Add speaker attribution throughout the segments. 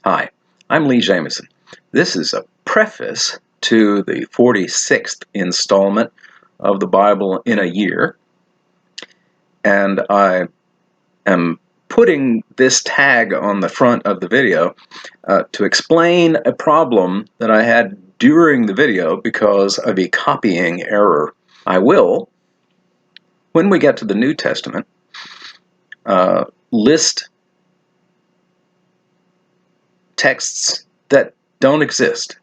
Speaker 1: Hi, I'm Lee Jamieson. This is a preface to the 46th installment of the Bible in a Year, and I am putting this tag on the front of the video to explain a problem that I had during the video because of a copying error. I will, when we get to the New Testament, list texts that don't exist.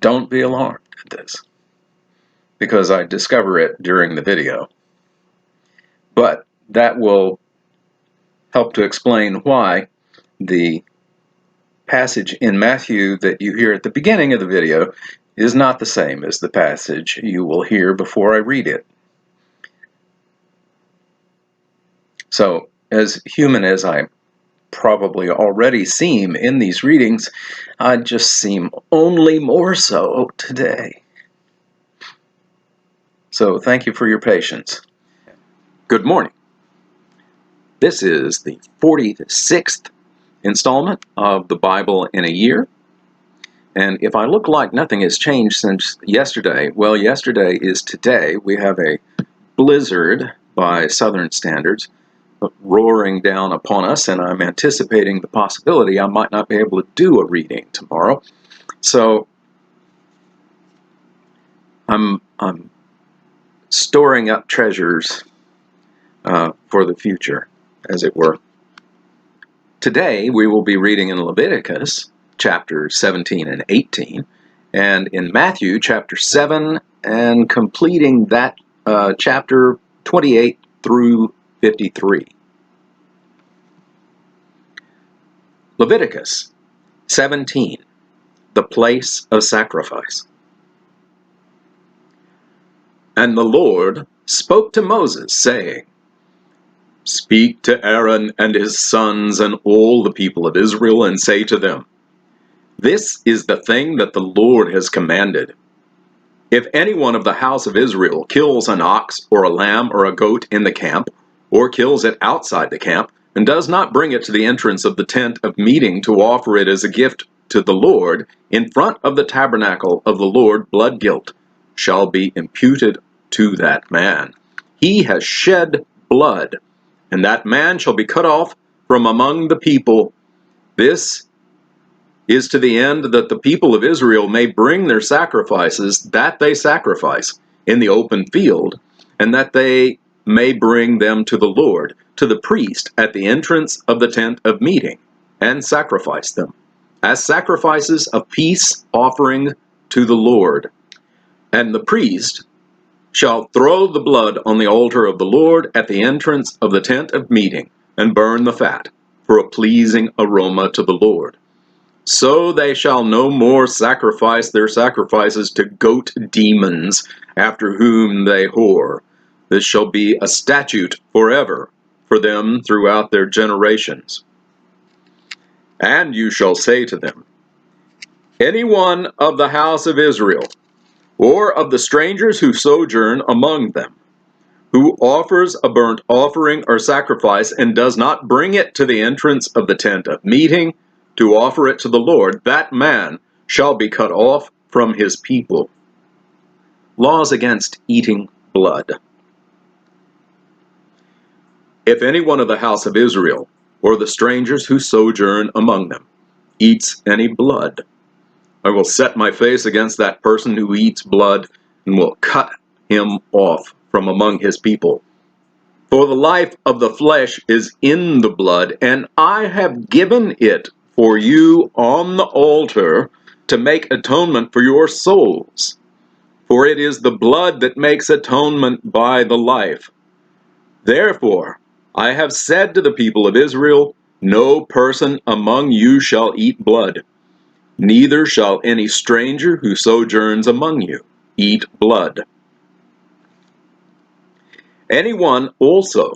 Speaker 1: Don't be alarmed at this, because I discover it during the video. But that will help to explain why the passage in Matthew that you hear at the beginning of the video is not the same as the passage you will hear before I read it. So, as human as I probably already seem in these readings, I just seem only more so today. So, thank you for your patience. Good morning. This is the 46th installment of the Bible in a Year. And if I look like nothing has changed since yesterday, well, yesterday is today. We have a blizzard by Southern standards roaring down upon us, and I'm anticipating the possibility I might not be able to do a reading tomorrow. So I'm storing up treasures for the future, as it were. Today we will be reading in Leviticus chapters 17 and 18, and in Matthew chapter 7, and completing that chapter 28 through 53. Leviticus 17, the place of sacrifice. And the Lord spoke to Moses, saying, Speak to Aaron and his sons and all the people of Israel, and say to them, This is the thing that the Lord has commanded. If anyone of the house of Israel kills an ox or a lamb or a goat in the camp, or kills it outside the camp, and does not bring it to the entrance of the tent of meeting to offer it as a gift to the Lord, in front of the tabernacle of the Lord, blood guilt shall be imputed to that man. He has shed blood, and that man shall be cut off from among the people. This is to the end that the people of Israel may bring their sacrifices that they sacrifice in the open field, and that they may bring them to the Lord, to the priest at the entrance of the tent of meeting, and sacrifice them, as sacrifices of peace offering to the Lord. And the priest shall throw the blood on the altar of the Lord at the entrance of the tent of meeting, and burn the fat for a pleasing aroma to the Lord. So they shall no more sacrifice their sacrifices to goat demons, after whom they whore. This shall be a statute forever for them throughout their generations. And you shall say to them, Any one of the house of Israel, or of the strangers who sojourn among them, who offers a burnt offering or sacrifice, and does not bring it to the entrance of the tent of meeting, to offer it to the Lord, that man shall be cut off from his people. Laws against eating blood. If any one of the house of Israel, or the strangers who sojourn among them, eats any blood, I will set my face against that person who eats blood, and will cut him off from among his people. For the life of the flesh is in the blood, and I have given it for you on the altar to make atonement for your souls. For it is the blood that makes atonement by the life. Therefore, I have said to the people of Israel, No person among you shall eat blood, neither shall any stranger who sojourns among you eat blood. Anyone also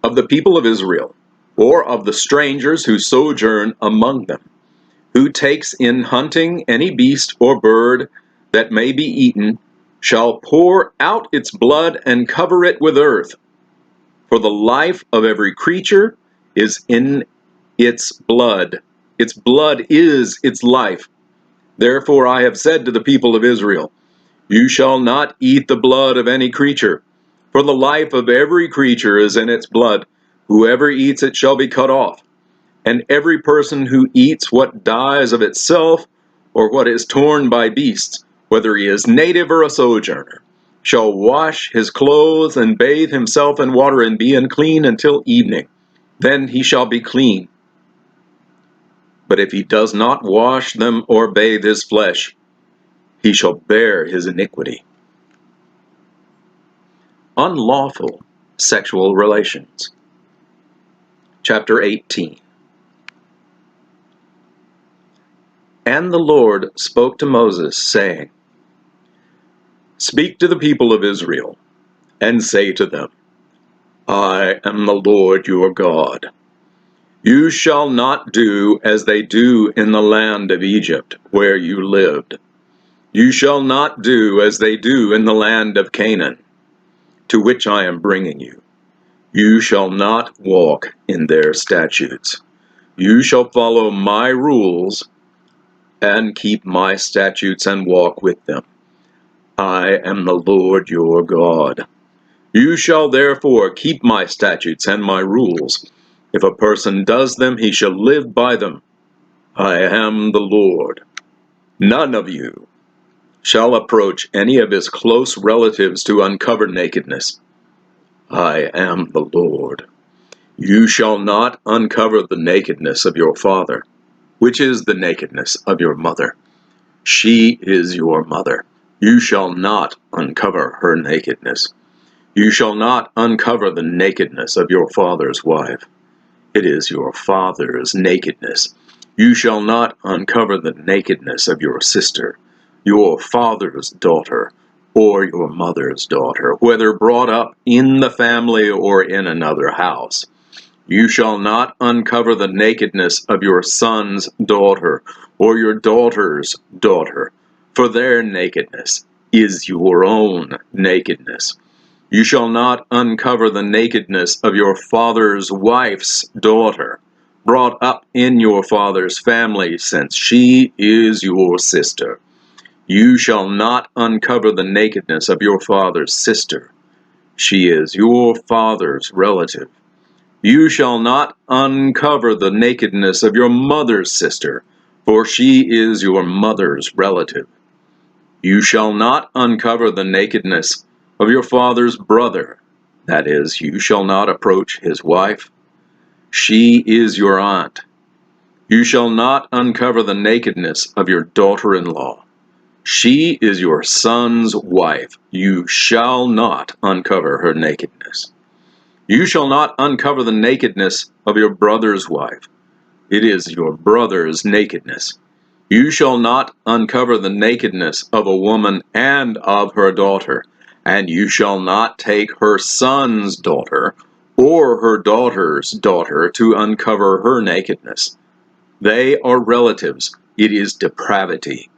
Speaker 1: of the people of Israel, or of the strangers who sojourn among them, who takes in hunting any beast or bird that may be eaten, shall pour out its blood and cover it with earth. For the life of every creature is in its blood. Its blood is its life. Therefore I have said to the people of Israel, you shall not eat the blood of any creature, for the life of every creature is in its blood. Whoever eats it shall be cut off. And every person who eats what dies of itself, or what is torn by beasts, whether he is native or a sojourner, shall wash his clothes and bathe himself in water and be unclean until evening. Then he shall be clean. But if he does not wash them or bathe his flesh, he shall bear his iniquity. Unlawful sexual relations. Chapter 18. And the Lord spoke to Moses, saying, Speak to the people of Israel, and say to them, I am the Lord your God. You shall not do as they do in the land of Egypt, where you lived. You shall not do as they do in the land of Canaan, to which I am bringing you. You shall not walk in their statutes. You shall follow my rules and keep my statutes and walk with them. I am the Lord your God. You shall therefore keep my statutes and my rules. If a person does them, he shall live by them. I am the Lord. None of you shall approach any of his close relatives to uncover nakedness. I am the Lord. You shall not uncover the nakedness of your father, which is the nakedness of your mother. She is your mother. You shall not uncover her nakedness. You shall not uncover the nakedness of your father's wife. It is your father's nakedness. You shall not uncover the nakedness of your sister, your father's daughter, or your mother's daughter, whether brought up in the family or in another house. You shall not uncover the nakedness of your son's daughter, or your daughter's daughter, for their nakedness is your own nakedness. You shall not uncover the nakedness of your father's wife's daughter, brought up in your father's family, since she is your sister. You shall not uncover the nakedness of your father's sister. She is your father's relative. You shall not uncover the nakedness of your mother's sister, for she is your mother's relative. You shall not uncover the nakedness of your father's brother, that is, you shall not approach his wife. She is your aunt. You shall not uncover the nakedness of your daughter-in-law. She is your son's wife. You shall not uncover her nakedness. You shall not uncover the nakedness of your brother's wife. It is your brother's nakedness. You shall not uncover the nakedness of a woman and of her daughter, and you shall not take her son's daughter or her daughter's daughter to uncover her nakedness. They are relatives. It is depravity.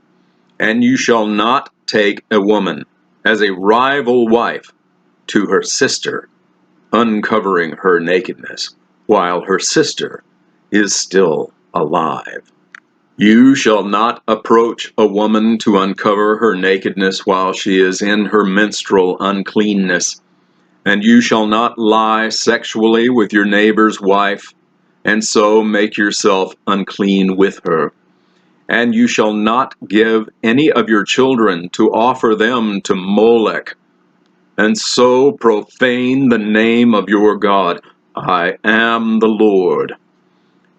Speaker 1: And you shall not take a woman as a rival wife to her sister, uncovering her nakedness, while her sister is still alive. You shall not approach a woman to uncover her nakedness while she is in her menstrual uncleanness, and you shall not lie sexually with your neighbor's wife, and so make yourself unclean with her. And you shall not give any of your children to offer them to Molech, and so profane the name of your God. I am the Lord.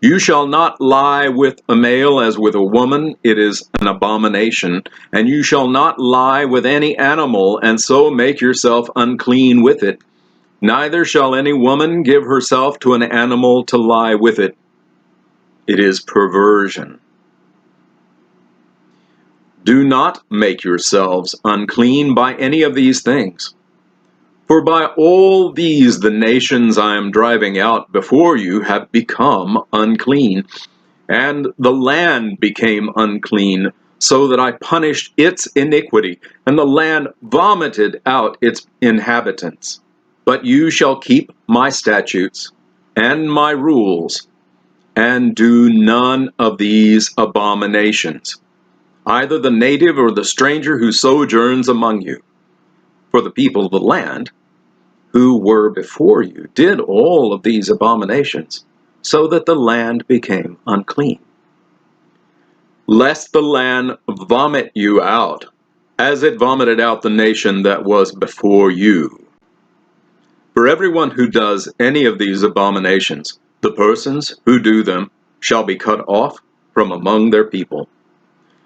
Speaker 1: You shall not lie with a male as with a woman, it is an abomination. And you shall not lie with any animal, and so make yourself unclean with it. Neither shall any woman give herself to an animal to lie with it. It is perversion. Do not make yourselves unclean by any of these things. For by all these the nations I am driving out before you have become unclean, and the land became unclean, so that I punished its iniquity, and the land vomited out its inhabitants. But you shall keep my statutes and my rules, and do none of these abominations, either the native or the stranger who sojourns among you. For the people of the land, who were before you, did all of these abominations, so that the land became unclean. Lest the land vomit you out, as it vomited out the nation that was before you. For everyone who does any of these abominations, the persons who do them shall be cut off from among their people.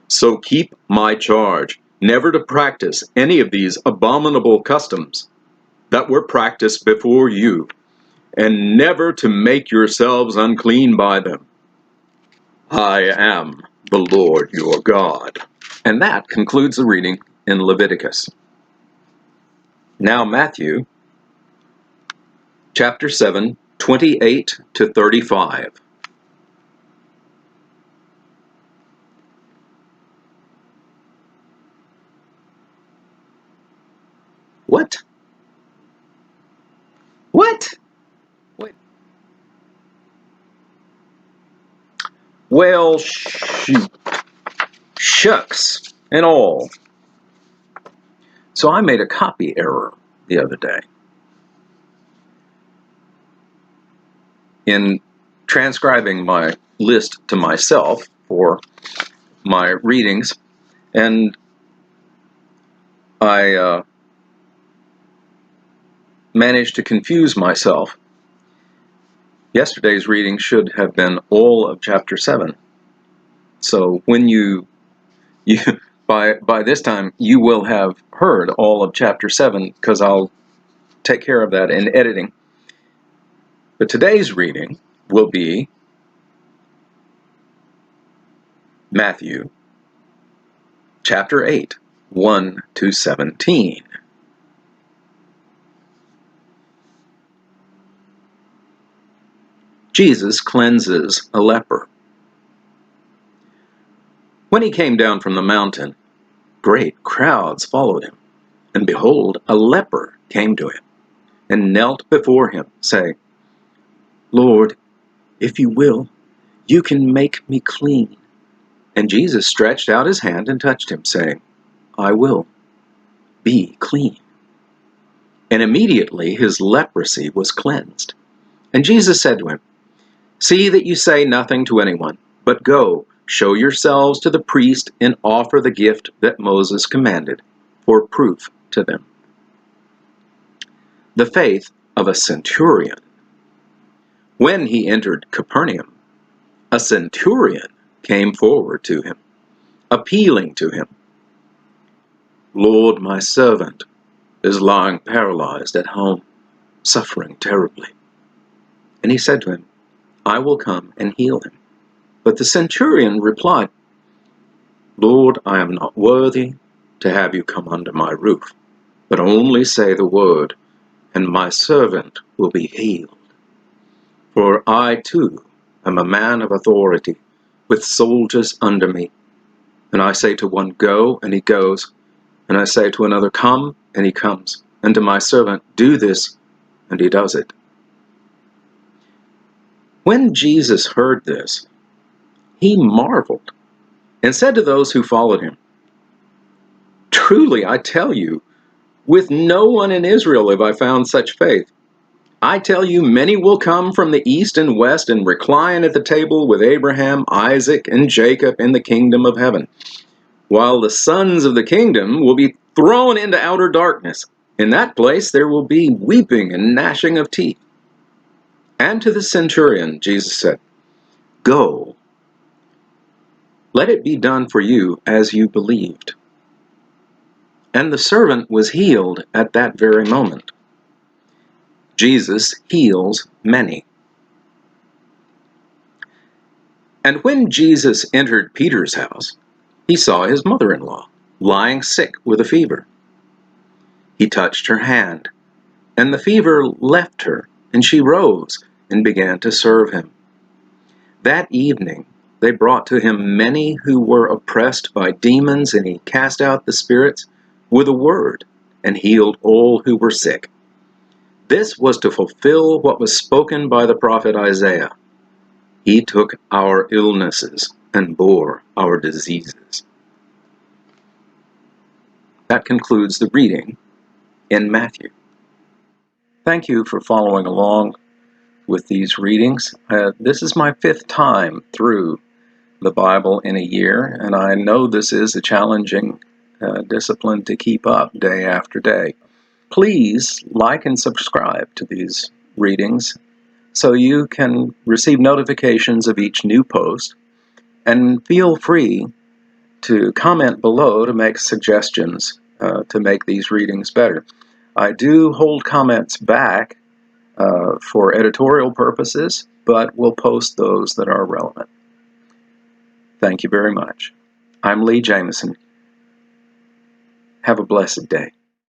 Speaker 1: So keep my charge, never to practice any of these abominable customs that were practiced before you, and never to make yourselves unclean by them. I am the Lord your God. And that concludes the reading in Leviticus. Now Matthew, chapter 7, 28 to 35. What? What? Wait. Well, shoot. Shucks and all. So I made a copy error the other day in transcribing my list to myself for my readings, and I managed to confuse myself. Yesterday's reading should have been all of chapter 7. So when you by this time you will have heard all of chapter 7, because I'll take care of that in editing. But today's reading will be Matthew chapter 8, 1 to 17. Jesus cleanses a leper. When he came down from the mountain, great crowds followed him. And behold, a leper came to him, and knelt before him, saying, Lord, if you will, you can make me clean. And Jesus stretched out his hand and touched him, saying, I will. Be clean. And immediately his leprosy was cleansed. And Jesus said to him, See that you say nothing to anyone, but go, show yourselves to the priest, and offer the gift that Moses commanded, for proof to them. The faith of a centurion. When he entered Capernaum, a centurion came forward to him, appealing to him, Lord, my servant is lying paralyzed at home, suffering terribly. And he said to him, I will come and heal him. But the centurion replied, Lord, I am not worthy to have you come under my roof, but only say the word, and my servant will be healed. For I too am a man of authority, with soldiers under me. And I say to one, Go, and he goes. And I say to another, Come, and he comes. And to my servant, Do this, and he does it. When Jesus heard this, he marveled, and said to those who followed him, Truly, I tell you, with no one in Israel have I found such faith. I tell you, many will come from the east and west and recline at the table with Abraham, Isaac, and Jacob in the kingdom of heaven, while the sons of the kingdom will be thrown into outer darkness. In that place there will be weeping and gnashing of teeth. And to the centurion, Jesus said, Go, let it be done for you as you believed. And the servant was healed at that very moment. Jesus heals many. And when Jesus entered Peter's house, he saw his mother-in-law lying sick with a fever. He touched her hand, and the fever left her, and she rose and began to serve him. That evening they brought to him many who were oppressed by demons, and he cast out the spirits with a word and healed all who were sick, This was to fulfill what was spoken by the prophet Isaiah. He took our illnesses and bore our diseases. That concludes the reading in Matthew. Thank you for following along with these readings. This is my 5th time through the Bible in a year, and I know this is a challenging discipline to keep up day after day. Please like and subscribe to these readings so you can receive notifications of each new post, and feel free to comment below to make suggestions to make these readings better. I do hold comments back for editorial purposes, but will post those that are relevant. Thank you very much. I'm Lee Jameson. Have a blessed day.